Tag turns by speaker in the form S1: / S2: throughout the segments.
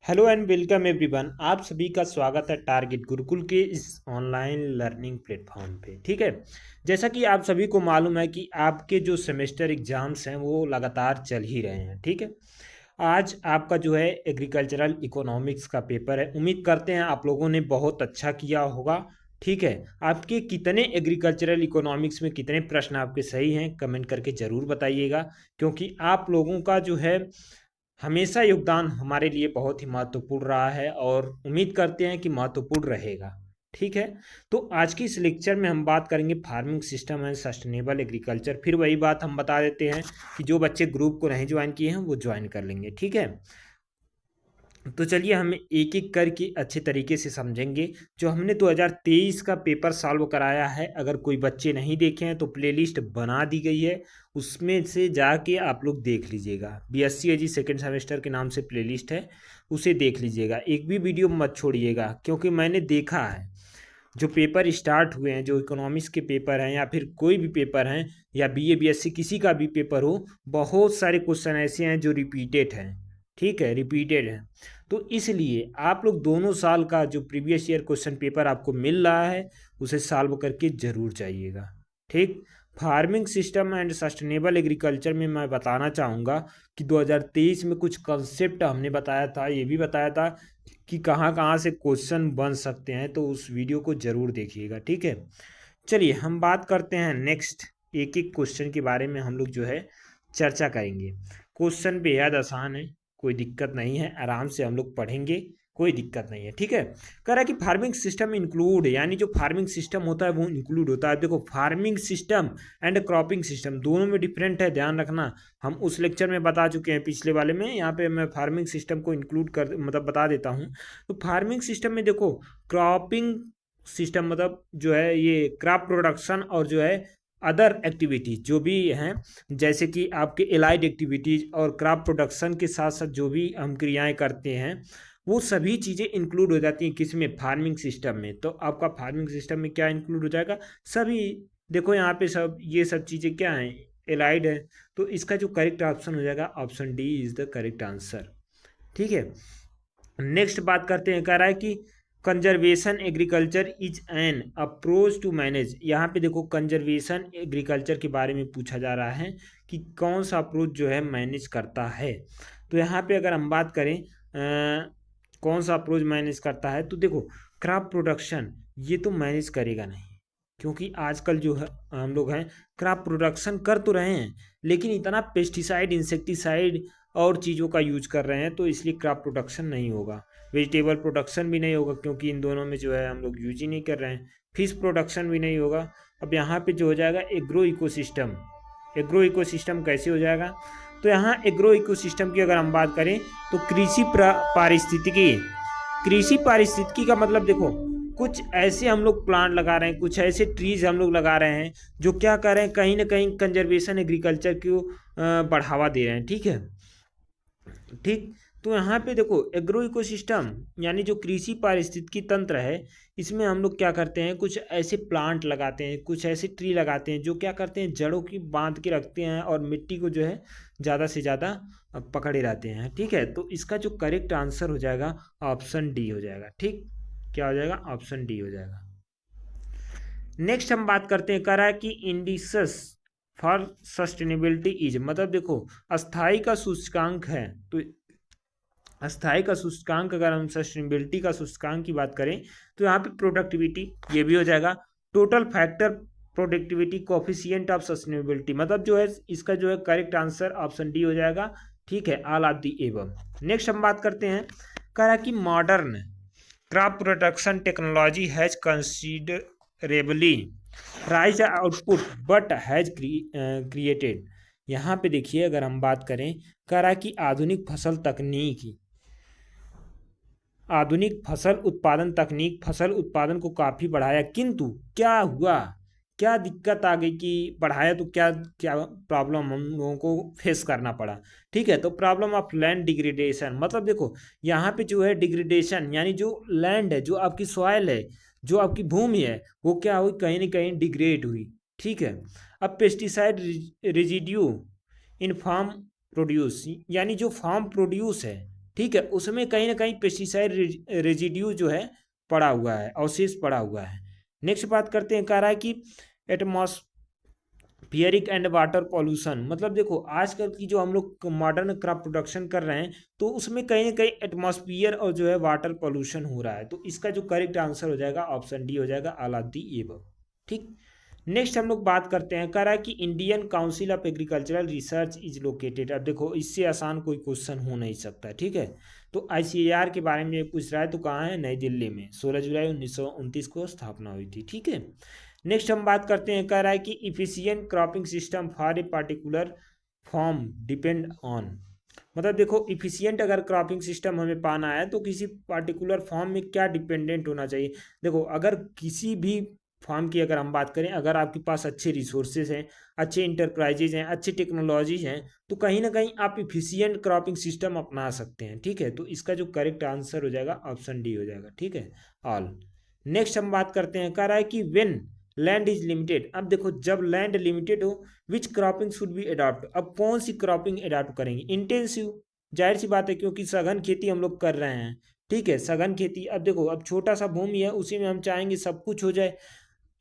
S1: Hello and welcome everyone. आप सभी का स्वागत है टारगेट गुरुकुल के इस ऑनलाइन लर्निंग प्लेटफॉर्म पे। ठीक है, जैसा कि आप सभी को मालूम है कि आपके जो सेमेस्टर एग्जाम्स हैं वो लगातार चल ही रहे हैं। ठीक है, आज आपका जो है एग्रीकल्चरल इकोनॉमिक्स का पेपर है। उम्मीद करते हैं आप लोगों ने बहुत अच्छा किया होगा। ठीक है, आपके कितने एग्रीकल्चरल इकोनॉमिक्स में कितने प्रश्न आपके सही हैं कमेंट करके ज़रूर बताइएगा, क्योंकि आप लोगों का जो है हमेशा योगदान हमारे लिए बहुत ही महत्वपूर्ण रहा है और उम्मीद करते हैं कि महत्वपूर्ण रहेगा। ठीक है, तो आज की इस लेक्चर में हम बात करेंगे farming system and sustainable agriculture. फिर वही बात हम बता देते हैं कि जो बच्चे ग्रुप को नहीं ज्वाइन किए हैं वो ज्वाइन कर लेंगे। ठीक है, तो चलिए हम एक एक करके अच्छे तरीके से समझेंगे। जो हमने 2023 का पेपर सॉल्व कराया है, अगर कोई बच्चे नहीं देखे हैं तो प्लेलिस्ट बना दी गई है, उसमें से जाके आप लोग देख लीजिएगा। बीएससी एजी सेकेंड सेमेस्टर के नाम से प्लेलिस्ट है, उसे देख लीजिएगा। एक भी वीडियो मत छोड़िएगा, क्योंकि मैंने देखा है जो पेपर स्टार्ट हुए हैं, जो इकोनॉमिक्स के पेपर हैं या फिर कोई भी पेपर हैं या बीए बीएससी किसी का भी पेपर हो, बहुत सारे क्वेश्चन ऐसे हैं जो रिपीटेड हैं। ठीक है, रिपीटेड है। तो इसलिए आप लोग दोनों साल का जो प्रीवियस ईयर क्वेश्चन पेपर आपको मिल रहा है उसे सॉल्व करके ज़रूर जाइएगा। ठीक, farming system and sustainable agriculture में मैं बताना चाहूँगा कि 2023 में कुछ कंसेप्ट हमने बताया था, ये भी बताया था कि कहाँ कहाँ से क्वेश्चन बन सकते हैं, तो उस वीडियो को ज़रूर देखिएगा। ठीक है, चलिए हम बात करते हैं नेक्स्ट। एक एक क्वेश्चन के बारे में हम लोग जो है चर्चा करेंगे। क्वेश्चन बेहद आसान है, कोई दिक्कत नहीं है, आराम से हम लोग पढ़ेंगे, कोई दिक्कत नहीं है। ठीक है, कह रहा है कि फार्मिंग सिस्टम इंक्लूड, यानी जो फार्मिंग सिस्टम होता है वो इंक्लूड होता है। देखो, farming system and cropping system दोनों में डिफरेंट है, ध्यान रखना। हम उस लेक्चर में बता चुके हैं पिछले वाले में, यहाँ पे मैं फार्मिंग सिस्टम को इंक्लूड कर मतलब बता देता हूँ। तो फार्मिंग सिस्टम में देखो, क्रॉपिंग सिस्टम मतलब जो है ये क्रॉप प्रोडक्शन और जो है अदर एक्टिविटीज जो भी हैं, जैसे कि आपके एलाइड एक्टिविटीज और क्रॉप प्रोडक्शन के साथ साथ जो भी हम क्रियाएं करते हैं, वो सभी चीज़ें इंक्लूड हो जाती हैं किस में, फार्मिंग सिस्टम में। तो आपका फार्मिंग सिस्टम में क्या इंक्लूड हो जाएगा, सभी। देखो यहाँ पे सब ये सब चीज़ें क्या हैं, एलाइड है। तो इसका जो करेक्ट ऑप्शन हो जाएगा option D is the correct answer. ठीक है, नेक्स्ट बात करते हैं। कह रहा है कि conservation agriculture is an approach to manage. यहाँ पे देखो कंजर्वेशन एग्रीकल्चर के बारे में पूछा जा रहा है कि कौन सा अप्रोच जो है मैनेज करता है। तो यहाँ पे अगर हम बात करें कौन सा अप्रोच मैनेज करता है, तो देखो क्रॉप प्रोडक्शन ये तो मैनेज करेगा नहीं, क्योंकि आजकल जो है हम लोग हैं क्रॉप प्रोडक्शन कर तो रहे हैं, लेकिन इतना पेस्टिसाइड इंसेक्टिसाइड और चीज़ों का यूज कर रहे हैं, तो इसलिए क्रॉप प्रोडक्शन नहीं होगा। वेजिटेबल प्रोडक्शन भी नहीं होगा, क्योंकि इन दोनों में जो है हम लोग यूज ही नहीं कर रहे हैं। फिश प्रोडक्शन भी नहीं होगा। अब यहाँ पे जो हो जाएगा एग्रो इकोसिस्टम। एग्रो इकोसिस्टम कैसे हो जाएगा, तो यहाँ एग्रो इकोसिस्टम की अगर हम बात करें तो पारिस्थितिकी। कृषि पारिस्थितिकी का मतलब देखो, कुछ ऐसे हम लोग प्लांट लगा रहे हैं, कुछ ऐसे ट्रीज हम लोग लगा रहे हैं जो क्या कर रहे हैं, कहीं ना कहीं कंजर्वेशन एग्रीकल्चर को बढ़ावा दे रहे हैं। ठीक है, ठीक। तो यहाँ पे देखो एग्रो इकोसिस्टम यानी जो कृषि पारिस्थितिकी तंत्र है, इसमें हम लोग क्या करते हैं, कुछ ऐसे प्लांट लगाते हैं, कुछ ऐसे ट्री लगाते हैं जो क्या करते हैं, जड़ों की बांध के रखते हैं और मिट्टी को जो है ज़्यादा से ज़्यादा पकड़े रहते हैं। ठीक है, तो इसका जो करेक्ट आंसर हो जाएगा ऑप्शन डी हो जाएगा। ठीक, क्या हो जाएगा, ऑप्शन डी हो जाएगा। नेक्स्ट हम बात करते हैं, कह रहा है कि इंडिसेस फॉर सस्टेनेबिलिटी इज, मतलब देखो अस्थाई का सूचकांक है, तो अस्थाई का सूचकांक अगर हम सस्टेनेबिलिटी का सूचकांक की बात करें तो यहाँ पे प्रोडक्टिविटी ये भी हो जाएगा। Total factor productivity coefficient of sustainability, मतलब जो है इसका जो है करेक्ट आंसर ऑप्शन डी हो जाएगा। ठीक है, all of the above. Next हम बात करते हैं, कह रहा है कि modern crop production technology has considerably raise output but has created. यहाँ पे देखिए अगर हम बात करें, कह रहा है कि आधुनिक फसल उत्पादन तकनीक फसल उत्पादन को काफ़ी बढ़ाया, किंतु क्या हुआ, क्या दिक्कत आ गई कि बढ़ाया तो क्या क्या प्रॉब्लम हम लोगों को फेस करना पड़ा। ठीक है, तो प्रॉब्लम ऑफ लैंड डिग्रेडेशन, मतलब देखो यहाँ पे जो है डिग्रेडेशन यानी जो लैंड है, जो आपकी सॉइल है, जो आपकी भूमि है, वो क्या हुई, कहीं ना कहीं डिग्रेड हुई। ठीक है, अब pesticide residue in farm produce, यानी जो फार्म प्रोड्यूस है, ठीक है, उसमें कहीं ना कहीं पेस्टिसाइड रेजिड्यू जो है पड़ा हुआ है, अवशेष पड़ा हुआ है। नेक्स्ट बात करते हैं, कह रहा है कि एटमॉस्फियरिक एंड वाटर पॉल्यूशन, मतलब देखो आजकल की जो हम लोग मॉडर्न क्रॉप प्रोडक्शन कर रहे हैं तो उसमें कहीं ना कहीं एटमॉस्फियर और जो है वाटर पॉल्यूशन हो रहा है। तो इसका जो करेक्ट आंसर हो जाएगा ऑप्शन डी हो जाएगा, ऑल ऑफ दी एबव। ठीक। नेक्स्ट हम लोग बात करते हैं, कह रहा है कि Indian council of agricultural research is located. अब देखो इससे आसान कोई क्वेश्चन हो नहीं सकता। ठीक है, तो आईसीएआर के बारे में पूछ रहा है तो कहाँ है, नई दिल्ली में 16 जुलाई 1929 को स्थापना हुई थी। ठीक है। नेक्स्ट हम बात करते हैं, कह रहा है कि efficient cropping system for a particular form depend on, मतलब देखो इफिशियंट अगर क्रॉपिंग सिस्टम हमें पाना है तो किसी पार्टिकुलर फॉर्म में क्या डिपेंडेंट होना चाहिए। देखो अगर किसी भी फॉर्म की अगर हम बात करें, अगर आपके पास अच्छे रिसोर्सेज हैं, अच्छे इंटरप्राइजेज हैं, अच्छी टेक्नोलॉजीज हैं, तो कहीं ना कहीं आप इफिशियंट क्रॉपिंग सिस्टम अपना सकते हैं। ठीक है, तो इसका जो करेक्ट आंसर हो जाएगा ऑप्शन डी हो जाएगा। ठीक है, ऑल। नेक्स्ट हम बात करते हैं, कह रहा है कि व्हेन लैंड इज लिमिटेड। अब देखो जब लैंड लिमिटेड हो, विच क्रॉपिंग शुड बी अडॉप्ट, अब कौन सी क्रॉपिंग अडॉप्ट करेंगे, इंटेंसिव, जाहिर सी बात है क्योंकि सघन खेती हम लोग कर रहे हैं। ठीक है, सघन खेती, अब देखो अब छोटा सा भूमि है उसी में हम चाहेंगे सब कुछ हो जाए,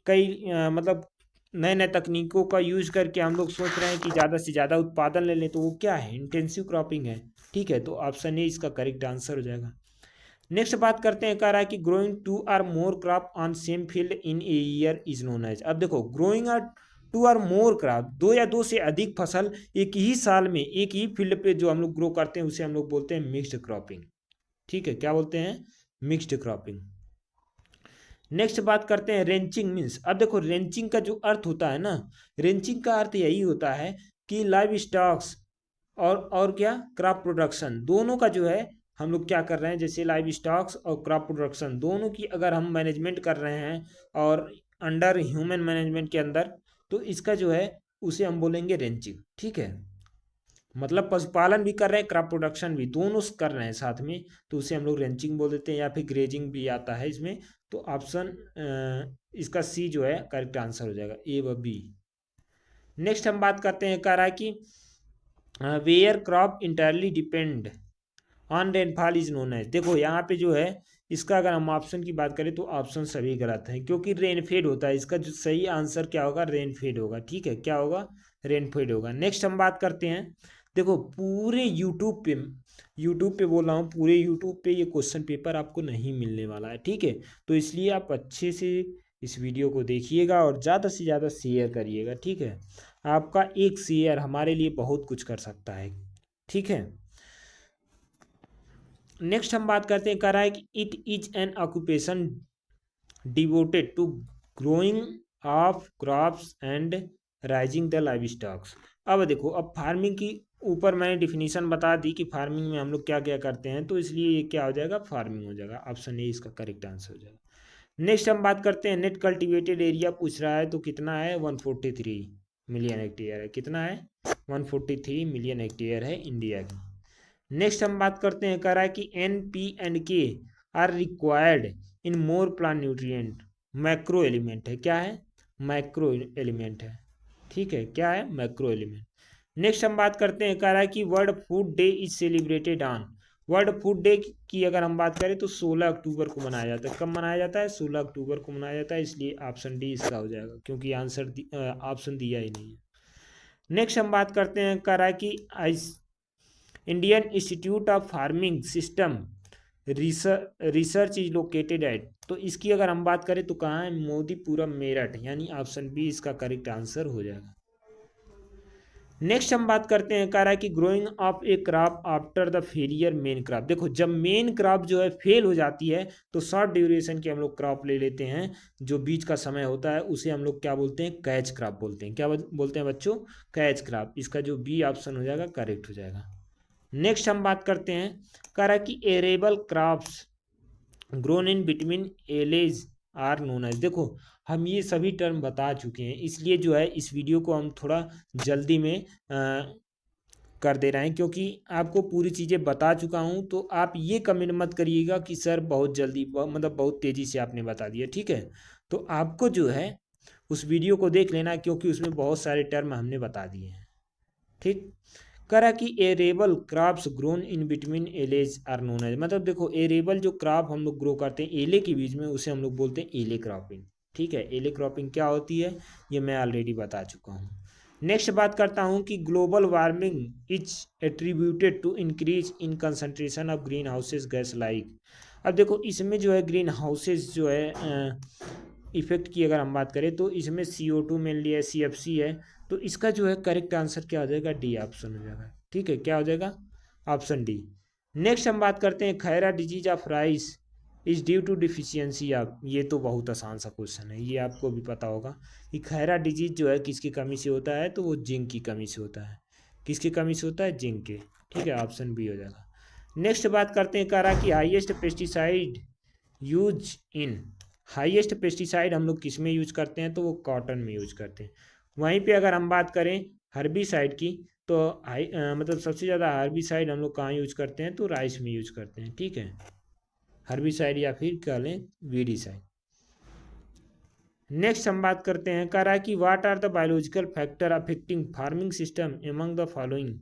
S1: कई मतलब नए नए तकनीकों का यूज करके हम लोग सोच रहे हैं कि ज़्यादा से ज़्यादा उत्पादन ले लें, तो वो क्या है, इंटेंसिव क्रॉपिंग है। ठीक है, तो ऑप्शन ए इसका करेक्ट आंसर हो जाएगा। नेक्स्ट बात करते हैं, कह रहा है कि growing two or more crop on same field in a year is known as. अब देखो growing or two or more crop, दो या दो से अधिक फसल एक ही साल में एक ही फील्ड पे जो हम लोग ग्रो करते हैं उसे हम लोग बोलते हैं मिक्स्ड क्रॉपिंग। ठीक है, क्या बोलते हैं, मिक्स्ड क्रॉपिंग। नेक्स्ट बात करते हैं रेंचिंग मीन्स। अब देखो रेंचिंग का जो अर्थ होता है ना, रेंचिंग का अर्थ यही होता है कि लाइव स्टॉक्स और क्या, क्रॉप प्रोडक्शन, दोनों का जो है हम लोग क्या कर रहे हैं, जैसे लाइव स्टॉक्स और क्रॉप प्रोडक्शन दोनों की अगर हम मैनेजमेंट कर रहे हैं और अंडर ह्यूमन मैनेजमेंट के अंदर, तो इसका जो है उसे हम बोलेंगे रेंचिंग। ठीक है, मतलब पशुपालन भी कर रहे हैं, क्रॉप प्रोडक्शन भी, दोनों कर रहे हैं साथ में, तो उसे हम लोग रेंचिंग बोल देते हैं, या फिर ग्रेजिंग भी आता है इसमें। तो ऑप्शन इसका सी जो है करेक्ट आंसर हो जाएगा, ए व बी। नेक्स्ट हम बात करते हैं, कह रहा है कि where crop entirely depend on rainfall is known as. देखो यहाँ पे जो है इसका अगर हम ऑप्शन की बात करें तो ऑप्शन सभी गलत हैं, क्योंकि रेनफेड होता है, इसका जो सही आंसर क्या होगा, रेनफेड होगा। ठीक है, क्या होगा, रेनफेड होगा। नेक्स्ट हम बात करते हैं, देखो पूरे यूट्यूब पे बोल रहा हूँ, पूरे यूट्यूब पे ये क्वेश्चन पेपर आपको नहीं मिलने वाला है। ठीक है, तो इसलिए आप अच्छे से इस वीडियो को देखिएगा और ज़्यादा से ज़्यादा शेयर करिएगा। ठीक है, आपका एक शेयर हमारे लिए बहुत कुछ कर सकता है। ठीक है, नेक्स्ट हम बात करते हैं, कह रहा है कि it is an occupation devoted to growing of crops and raising the livestocks. अब देखो अब फार्मिंग की ऊपर मैंने डिफिनीशन बता दी कि फार्मिंग में हम लोग क्या क्या करते हैं, तो इसलिए ये क्या हो जाएगा, फार्मिंग हो जाएगा। ऑप्शन ए इसका करेक्ट आंसर हो जाएगा। नेक्स्ट हम बात करते हैं, नेट कल्टिवेटेड एरिया पूछ रहा है तो कितना है, 143 मिलियन हेक्टेयर है। कितना है, 143 मिलियन हेक्टेयर है इंडिया की। नेक्स्ट हम बात करते हैं, कह रहा है कि N P and K are required in more plant nutrient, macro element है। क्या है, मैक्रो एलिमेंट है। ठीक है, क्या है, मैक्रो एलिमेंट। नेक्स्ट हम बात करते हैं, कह रहा है कि world food day is celebrated on. World food day की अगर हम बात करें तो 16 अक्टूबर को मनाया जाता है। कब मनाया जाता है, 16 अक्टूबर को मनाया जाता है, इसलिए ऑप्शन डी इसका हो जाएगा, क्योंकि आंसर ऑप्शन दिया ही नहीं है। नेक्स्ट हम बात करते हैं, कह रहा है कि Indian institute of farming system research is located at, तो इसकी अगर हम बात करें तो कहाँ है, मोदीपुरम मेरठ, यानी ऑप्शन बी इसका करेक्ट आंसर हो जाएगा। नेक्स्ट हम बात करते हैं, कह रहा है कि growing of A crop after the failure main crop. देखो जब मेन क्रॉप जो है फेल हो जाती है तो शॉर्ट ड्यूरेशन की हम लोग क्रॉप ले लेते हैं, जो बीच का समय होता है उसे हम लोग क्या बोलते हैं, कैच क्रॉप बोलते हैं। क्या बोलते हैं बच्चों, कैच क्रॉप। इसका जो बी ऑप्शन हो जाएगा करेक्ट हो जाएगा। नेक्स्ट हम बात करते हैं, कह रहा है कि arable crops grown in between alleys are known as. देखो हम ये सभी टर्म बता चुके हैं, इसलिए जो है इस वीडियो को हम थोड़ा जल्दी में कर दे रहे हैं, क्योंकि आपको पूरी चीज़ें बता चुका हूँ। तो आप ये कमेंट मत करिएगा कि सर बहुत जल्दी मतलब बहुत तेज़ी से आपने बता दिया। ठीक है, तो आपको जो है उस वीडियो को देख लेना, क्योंकि उसमें बहुत सारे टर्म हमने बता दिए हैं। ठीक, कह रहा कि arable crops grown in between alleys are known as, मतलब देखो एरेबल जो क्रॉप हम लोग ग्रो करते हैं एले के बीच में, उसे हम लोग बोलते हैं एले क्रॉपिंग। ठीक है, एले क्रॉपिंग क्या होती है ये मैं ऑलरेडी बता चुका हूँ। नेक्स्ट बात करता हूँ कि global warming is attributed to increase in concentration of greenhouses gas like. अब देखो इसमें जो है ग्रीन हाउसेज जो है इफेक्ट की अगर हम बात करें तो इसमें CO2 मेनली है, CFC है, तो इसका जो है करेक्ट आंसर क्या हो जाएगा, डी ऑप्शन हो जाएगा। ठीक है, क्या हो जाएगा, ऑप्शन डी। नेक्स्ट हम बात करते हैं khaira disease of rice is due to deficiency of, ये तो बहुत आसान सा क्वेश्चन है, ये आपको भी पता होगा कि खैरा डिजीज जो है किसकी कमी से होता है, तो वो जिंक की कमी से होता है। किसकी कमी से होता है, जिंक के। ठीक है, ऑप्शन बी हो जाएगा। नेक्स्ट बात करते हैं कह रहा कि highest pesticide use in, highest pesticide हम लोग किस में यूज करते हैं, तो वो कॉटन में यूज करते हैं। वहीं पे अगर हम बात करें हर्बिसाइड की तो मतलब सबसे ज़्यादा हर्बिसाइड हम लोग कहाँ यूज करते हैं, तो राइस में यूज करते हैं। ठीक है, हर्बिसाइड या फिर कह लें वीडीसाइड। नेक्स्ट हम बात करते हैं कह रहा है कि what are the biological factor affecting farming system among the following,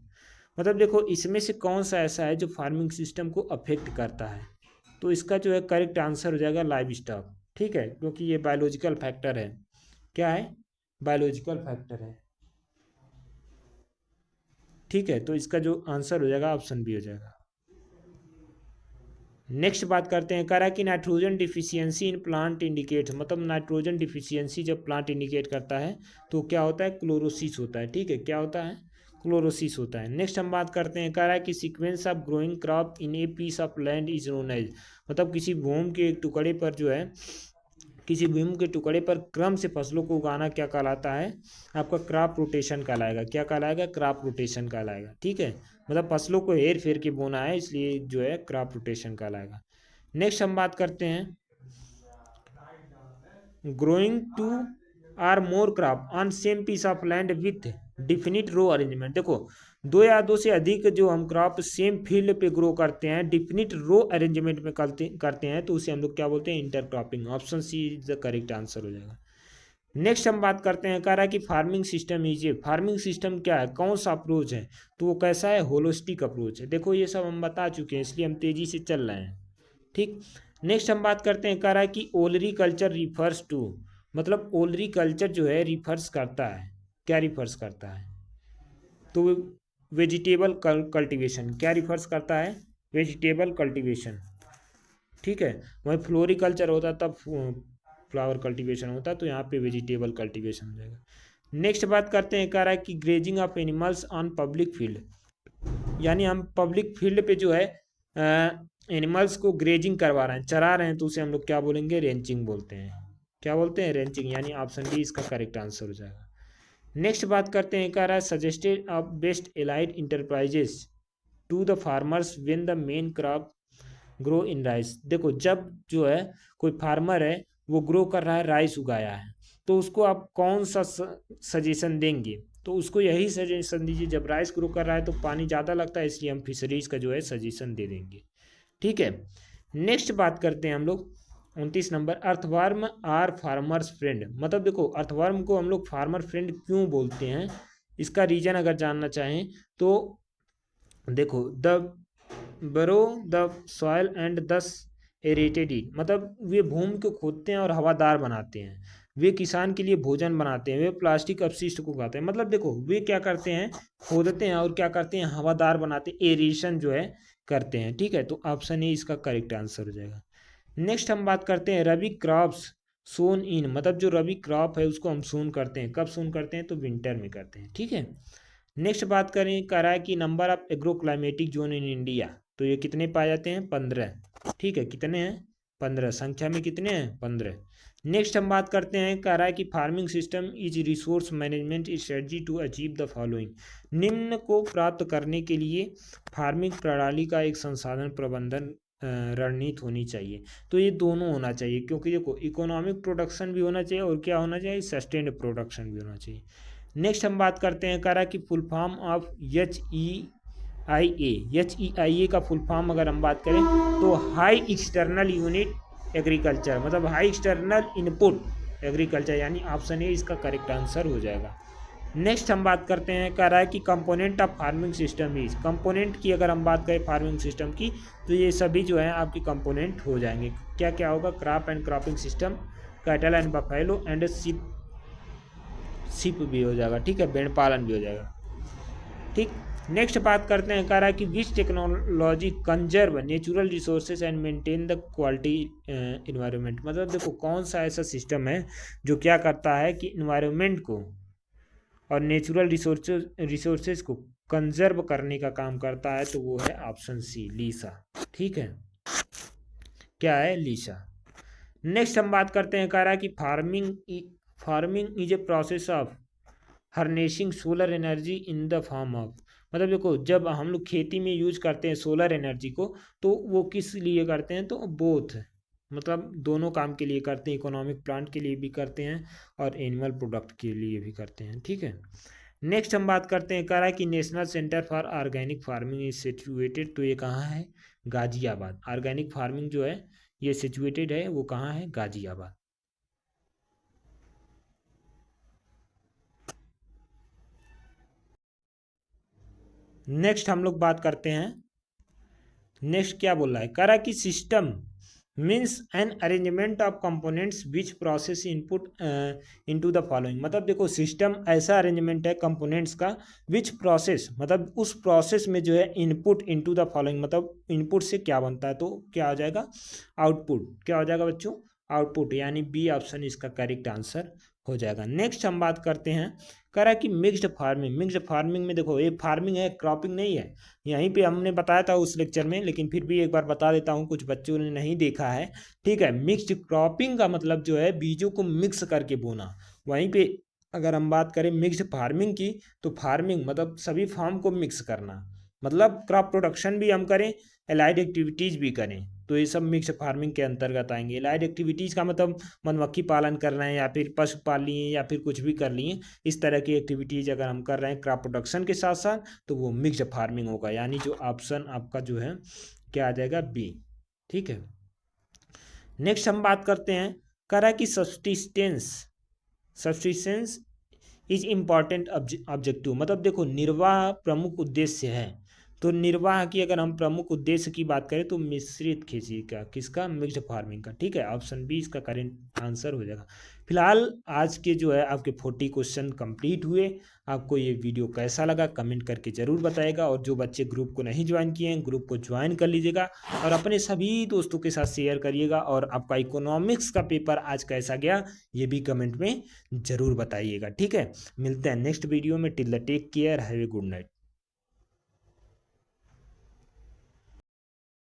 S1: मतलब देखो इसमें से कौन सा ऐसा है जो फार्मिंग सिस्टम को अफेक्ट करता है, तो इसका जो है करेक्ट आंसर हो जाएगा लाइव स्टॉक। ठीक है, क्योंकि ये बायोलॉजिकल फैक्टर है, क्या है, बायोलॉजिकल फैक्टर है। ठीक है, तो इसका जो आंसर हो जाएगा ऑप्शन बी हो जाएगा। नेक्स्ट बात करते हैं कह रहा है कि nitrogen deficiency in plant indicate, मतलब नाइट्रोजन डिफिशियंसी जब प्लांट इंडिकेट करता है तो क्या होता है, क्लोरोसिस होता है। ठीक है, क्या होता है, क्लोरोसिस होता है। नेक्स्ट हम बात करते हैं कह रहा है कि sequence of growing crop in a piece of land is known as, मतलब किसी भूमि के एक टुकड़े पर जो है, किसी भूमि के टुकड़े पर क्रम से फसलों को उगाना क्या कहलाता है, आपका क्रॉप रोटेशन कहलाएगा। क्या कहलाएगा, क्रॉप रोटेशन कहलाएगा। ठीक है, मतलब फसलों को हेर फेर के बोना है, इसलिए जो है क्रॉप रोटेशन कहलाएगा। नेक्स्ट हम बात करते हैं growing two or more crop on same piece of land with definite row arrangement. देखो दो या दो से अधिक जो हम क्रॉप सेम फील्ड पे ग्रो करते हैं डिफिनिट रो अरेंजमेंट में करते हैं तो उसे हम लोग क्या बोलते हैं, intercropping. Option C is the correct answer हो जाएगा। नेक्स्ट हम बात करते हैं कह रहा है कि farming system is a, farming system क्या है, कौन सा अप्रोच है, तो वो कैसा है, होलिस्टिक अप्रोच है। देखो ये सब हम बता चुके हैं, इसलिए हम तेजी से चल रहे हैं। ठीक, नेक्स्ट हम बात करते हैं कह रहा है कि ओलरी कल्चर रिफर्स टू, मतलब ओलरी कल्चर जो है रिफर्स करता है, क्या रिफर्स करता है, तो वेजिटेबल कल्टीवेशन। क्या रिफर्स करता है, वेजिटेबल कल्टीवेशन। ठीक है, वहीं फ्लोरिकल्चर होता तब फ्लावर कल्टीवेशन होता, तो यहाँ पे वेजिटेबल कल्टीवेशन हो जाएगा। नेक्स्ट बात करते हैं कह रहा है कि grazing of animals on public field, यानी हम पब्लिक फील्ड पे जो है एनिमल्स को ग्रेजिंग करवा रहे हैं, चरा रहे हैं, तो उसे हम लोग क्या बोलेंगे, रेंचिंग बोलते हैं। क्या बोलते हैं, रेंचिंग, यानी ऑप्शन डी इसका करेक्ट आंसर हो जाएगा। नेक्स्ट बात करते हैं कह रहा है suggested of best allied enterprises to the farmers when the main crop grow in rice. देखो जब जो है कोई फार्मर है वो ग्रो कर रहा है, राइस उगाया है, तो उसको आप कौन सा सजेशन देंगे, तो उसको यही सजेशन दीजिए, जब राइस ग्रो कर रहा है तो पानी ज़्यादा लगता है, इसलिए हम फिशरीज का जो है सजेशन दे देंगे। ठीक है, नेक्स्ट बात करते हैं हम लोग 29 number, earthworm are farmers friend. मतलब देखो अर्थवर्म को हम लोग फार्मर फ्रेंड क्यों बोलते हैं, इसका रीजन अगर जानना चाहें तो देखो द बरो द सॉयल एंड दस एरेटेड इट, मतलब वे भूमि को खोदते हैं और हवादार बनाते हैं, वे किसान के लिए भोजन बनाते हैं, वे प्लास्टिक अपशिष्ट को उगाते हैं। मतलब देखो वे क्या करते हैं, खोदते हैं और क्या करते हैं, हवादार बनाते हैं, एरेशन जो है करते हैं। ठीक है, तो ऑप्शन ए इसका करेक्ट आंसर हो जाएगा। नेक्स्ट हम बात करते हैं रबी क्रॉप्स सोन इन, मतलब जो रबी क्रॉप है उसको हम सोन करते हैं, कब सोन करते हैं, तो विंटर में करते हैं। ठीक है, नेक्स्ट बात करें कर रहा है कि number of agro climatic zone in India, तो ये कितने पाए जाते हैं, 15। ठीक है, कितने हैं, 15, संख्या में कितने हैं, 15। नेक्स्ट हम बात करते हैं कह रहा है कि farming system is resource management strategy to achieve the following, निम्न को प्राप्त करने के लिए फार्मिंग प्रणाली का एक संसाधन प्रबंधन रणनीति होनी चाहिए। तो ये दोनों होना चाहिए, क्योंकि देखो इकोनॉमिक प्रोडक्शन भी होना चाहिए और क्या होना चाहिए, सस्टेन्ड प्रोडक्शन भी होना चाहिए। नेक्स्ट हम बात करते हैं कह रहा है कि फुल फॉर्म ऑफ HEIA का फुल फॉर्म अगर हम बात करें तो हाई एक्सटर्नल यूनिट एग्रीकल्चर, मतलब हाई एक्सटर्नल इनपुट एग्रीकल्चर, यानी ऑप्शन ए इसका करेक्ट आंसर हो जाएगा। नेक्स्ट हम बात करते हैं, कह रहा है कि component of farming system is, component की अगर हम बात करें फार्मिंग सिस्टम की, तो ये सभी जो है आपकी कंपोनेंट हो जाएंगे। क्या क्या होगा, crop and cropping system, cattle and buffalo and ship भी हो जाएगा, ठीक है, भेड़ पालन भी हो जाएगा, ठीक। नेक्स्ट बात करते हैं, कह रहा है कि विच technology conserve natural resources and maintain the quality environment, मतलब देखो कौन सा ऐसा सिस्टम है जो क्या करता है कि इन्वायरमेंट को और नेचुरल रिसोर्सेज को कंजर्व करने का काम करता है, तो वो है ऑप्शन सी, लीसा, ठीक है, क्या है, लीसा। नेक्स्ट हम बात करते हैं, कह रहा है कि farming is a process of harnessing solar energy in the form of, मतलब देखो जब हम लोग खेती में यूज करते हैं सोलर एनर्जी को, तो वो किस लिए करते हैं, तो बोथ, मतलब दोनों काम के लिए करते हैं, इकोनॉमिक प्लांट के लिए भी करते हैं और एनिमल प्रोडक्ट के लिए भी करते हैं, ठीक है। नेक्स्ट हम बात करते हैं, कह रहा है कि national centre for organic farming is situated, तो ये कहाँ है, गाजियाबाद। ऑर्गेनिक फार्मिंग जो है ये सिचुएटेड है, वो कहाँ है, गाजियाबाद। नेक्स्ट हम लोग बात करते हैं, नेक्स्ट क्या बोल रहा है, कह रहा है कि system means an arrangement of components which process input into the following, मतलब देखो सिस्टम ऐसा अरेंजमेंट है कंपोनेंट्स का, विच प्रोसेस मतलब उस प्रोसेस में जो है इनपुट इनटू द फॉलोइंग, मतलब इनपुट से क्या बनता है, तो क्या हो जाएगा, आउटपुट, क्या हो जाएगा बच्चों, आउटपुट, यानी बी ऑप्शन इसका करेक्ट आंसर हो जाएगा। नेक्स्ट हम बात करते हैं, कह रहा है कि मिक्स्ड फार्मिंग में देखो ये फार्मिंग है, क्रॉपिंग नहीं है, यहीं पे हमने बताया था उस लेक्चर में, लेकिन फिर भी एक बार बता देता हूँ, कुछ बच्चों ने नहीं देखा है, ठीक है। मिक्स्ड क्रॉपिंग का मतलब जो है बीजों को मिक्स करके बोना, वहीं पे अगर हम बात करें मिक्स्ड फार्मिंग की, तो फार्मिंग मतलब सभी फार्म को मिक्स करना, मतलब क्रॉप प्रोडक्शन भी हम करें, एलाइड एक्टिविटीज भी करें, तो ये सब मिक्स फार्मिंग के अंतर्गत आएंगे। एलाइड एक्टिविटीज का मतलब मधुमक्खी पालन कर रहे हैं या फिर पशु पाल लिए या फिर कुछ भी कर लिए, इस तरह की एक्टिविटीज अगर हम कर रहे हैं क्रॉप प्रोडक्शन के साथ साथ, तो वो मिक्स्ड फार्मिंग होगा, यानी जो ऑप्शन आपका जो है क्या आ जाएगा, बी, ठीक है। नेक्स्ट हम बात करते हैं, कह रहा है कि सब्सिस्टेंस इज इम्पॉर्टेंट ऑब्जेक्टिव, मतलब देखो निर्वाह प्रमुख उद्देश्य है, तो निर्वाह की अगर हम प्रमुख उद्देश्य की बात करें, तो मिश्रित खेती का, किसका, मिक्स्ड फार्मिंग का, ठीक है, ऑप्शन बी इसका करेक्ट आंसर हो जाएगा। फिलहाल आज के जो है आपके 40 क्वेश्चन कंप्लीट हुए। आपको ये वीडियो कैसा लगा कमेंट करके ज़रूर बताएगा, और जो बच्चे ग्रुप को नहीं ज्वाइन किए हैं ग्रुप को ज्वाइन कर लीजिएगा, और अपने सभी दोस्तों के साथ शेयर करिएगा, और आपका इकोनॉमिक्स का पेपर आज कैसा गया ये भी कमेंट में ज़रूर बताइएगा, ठीक है। मिलते हैं नेक्स्ट वीडियो में, till the take care, have a good night.